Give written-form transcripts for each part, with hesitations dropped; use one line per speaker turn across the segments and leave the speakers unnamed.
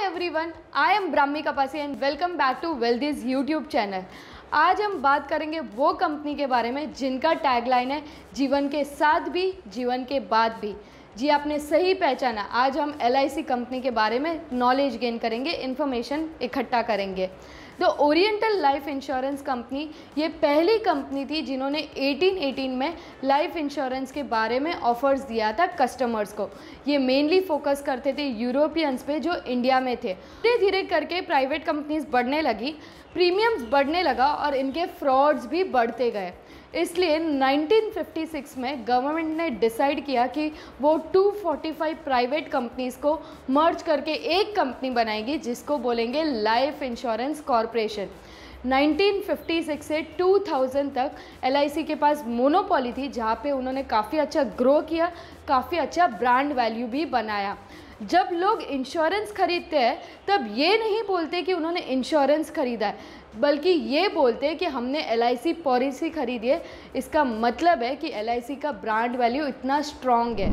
everyone, I am Brahmi Kapasi and welcome back to Wealthy's YouTube channel. आज हम बात करेंगे वो कंपनी के बारे में जिनका टैगलाइन है जीवन के साथ भी जीवन के बाद भी। जी आपने सही पहचाना, आज हम LIC कंपनी के बारे में नॉलेज गेन करेंगे, इन्फॉर्मेशन इकट्ठा करेंगे। The oriental life insurance company ये पहली कंपनी थी जिन्होंने 1818 में लाइफ इंश्योरेंस के बारे में ऑफर्स दिया था कस्टमर्स को। ये मेनली फोकस करते थे यूरोपियंस पे जो इंडिया में थे। धीरे धीरे करके प्राइवेट कंपनीज बढ़ने लगी, प्रीमियम्स बढ़ने लगा और इनके फ्रॉड्स भी बढ़ते गए। इसलिए 1956 में गवर्नमेंट ने डिसाइड किया कि वो 245 प्राइवेट कंपनीज़ को मर्ज करके एक कंपनी बनाएगी जिसको बोलेंगे लाइफ इंश्योरेंस कॉरपोरेशन। 1956 से 2000 तक LIC के पास मोनोपोली थी, जहाँ पे उन्होंने काफ़ी अच्छा ग्रो किया, काफ़ी अच्छा ब्रांड वैल्यू भी बनाया। जब लोग इंश्योरेंस खरीदते हैं तब ये नहीं बोलते कि उन्होंने इंश्योरेंस खरीदा है, बल्कि ये बोलते हैं कि हमने LIC पॉलिसी खरीदी है। इसका मतलब है कि LIC का ब्रांड वैल्यू इतना स्ट्रॉन्ग है।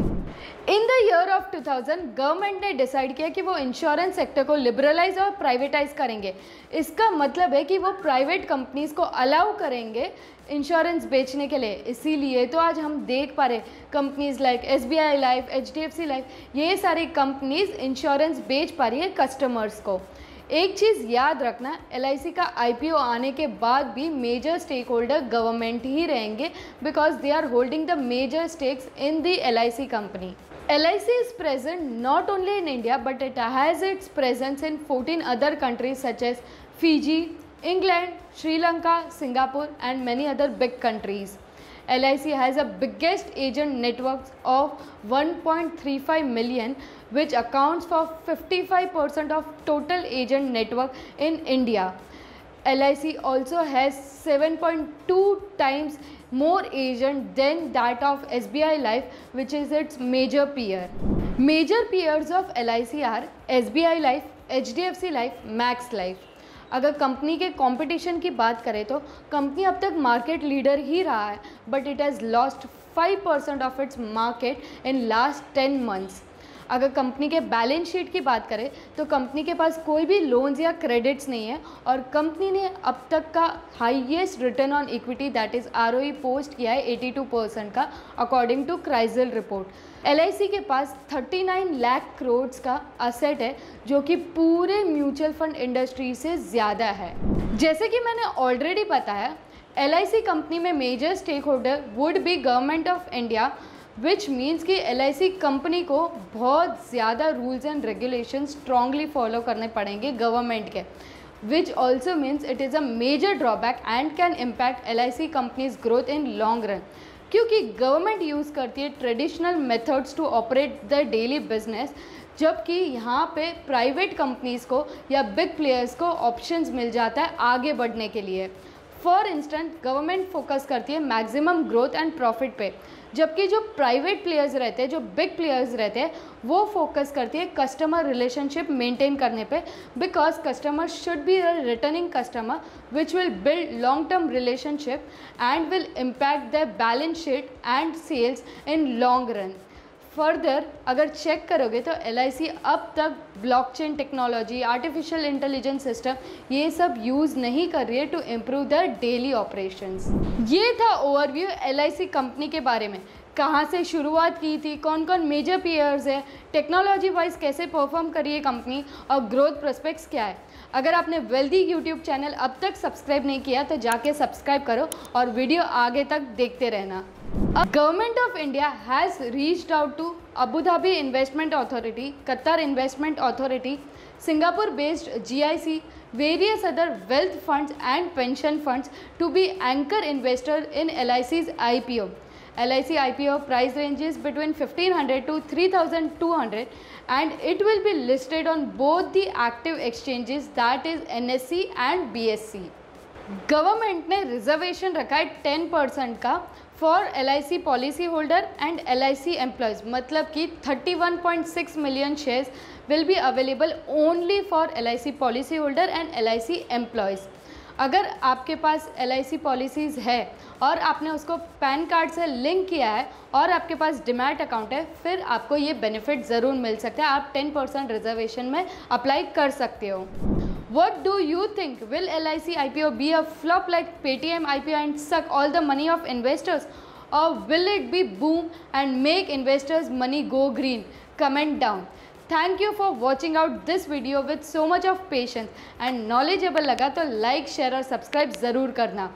In the year of 2000 government ने डिसाइड किया कि वो इंश्योरेंस सेक्टर को लिबरलाइज और प्राइवेटाइज करेंगे। इसका मतलब है कि वो प्राइवेट कंपनीज़ को अलाउ करेंगे इंश्योरेंस बेचने के लिए। इसीलिए तो आज हम देख पा रहे companies like SBI life, HDFC life, ये सारी कंपनीज इंश्योरेंस बेच पा रही है कस्टमर्स को। एक चीज़ याद रखना, LIC का IPO आने के बाद भी मेजर स्टेक होल्डर गवर्नमेंट ही रहेंगे, because they are holding the major stakes in the LIC company. LIC is present not only in India but it has its presence in 14 other countries such as Fiji, England, Sri Lanka, Singapore and many other big countries. LIC has a biggest agent network of 1.35 million, which accounts for 55% of total agent network in India. LIC also has 7.2 times more agent than that of SBI Life, which is its major peer. Major peers of LIC are SBI Life, HDFC Life, Max Life. अगर company के competition की बात करें तो company अब तक market leader ही रहा है, but it has lost 5% of its market in last 10 months. अगर कंपनी के बैलेंस शीट की बात करें तो कंपनी के पास कोई भी लोन्स या क्रेडिट्स नहीं है और कंपनी ने अब तक का highest return on equity that is ROE post किया है 82% का, according to CRISIL report. LIC के पास 39 लाख करोड़ का असेट है, जो कि पूरे म्यूचुअल फंड इंडस्ट्री से ज़्यादा है। जैसे कि मैंने ऑलरेडी बताया, LIC कंपनी में major stake holder would be government of India, which means कि LIC कंपनी को बहुत ज़्यादा rules and regulation strongly follow करने पड़ेंगे गवर्नमेंट के, which also means it is a major drawback and can impact LIC company's growth in long run, क्योंकि government use करती है traditional methods to operate the daily business, जबकि यहाँ पे private companies को या बिग प्लेयर्स को ऑप्शंस मिल जाता है आगे बढ़ने के लिए। फॉर इंस्टेंस गवर्नमेंट फोकस करती है मैक्सिमम ग्रोथ एंड प्रॉफिट पे, जबकि जो प्राइवेट प्लेयर्स रहते हैं, जो बिग प्लेयर्स रहते हैं, वो फोकस करती है कस्टमर रिलेशनशिप मेंटेन करने पे, because customer should be a returning customer which will build long term relationship and will impact the balance sheet and sales in long run. Further अगर चेक करोगे तो LIC अब तक blockchain technology, artificial intelligence system ये सब use नहीं कर रही है to improve the daily operations. ये था ओवरव्यू LIC कंपनी के बारे में, कहाँ से शुरुआत की थी, कौन कौन मेजर पेयर्स है, टेक्नोलॉजी वाइज कैसे परफॉर्म कर रही है कंपनी और ग्रोथ प्रोस्पेक्ट्स क्या है। अगर आपने वेल्दी यूट्यूब चैनल अब तक सब्सक्राइब नहीं किया तो जाके सब्सक्राइब करो और वीडियो आगे तक देखते रहना। Government of India has reached out to Abu Dhabi investment authority, Qatar investment authority, Singapore based GIC, various other wealth funds and pension funds to be anchor investor in LIC's IPO. LIC IPO price ranges between 1500 to 3200 and it will be listed on both the active exchanges, that is NSE and BSE. Government ने reservation रखा है 10% का for LIC policy holder and LIC employees, मतलब कि 31.6 million shares will be available only for LIC policy holder and LIC employees. अगर आपके पास LIC policies है और आपने उसको पैन कार्ड से लिंक किया है और आपके पास डीमैट अकाउंट है, फिर आपको ये बेनिफिट ज़रूर मिल सकता है। आप 10% रिजर्वेशन में अप्लाई कर सकते हो। What do you think? Will LIC IPO be a flop like Paytm IPO and suck all the money of investors? Or will it be boom and make investors' money go green? Comment down. Thank you for watching out this video with so much of patience and knowledgeable लगा तो like, share और subscribe ज़रूर करना।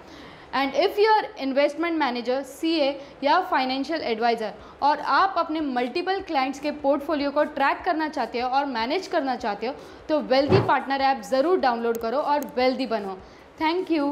And if you are investment manager, CA या financial advisor और आप अपने multiple clients के पोर्टफोलियो को ट्रैक करना चाहते हो और मैनेज करना चाहते हो तो वेल्दी पार्टनर ऐप ज़रूर डाउनलोड करो और वेल्दी बनो। Thank you.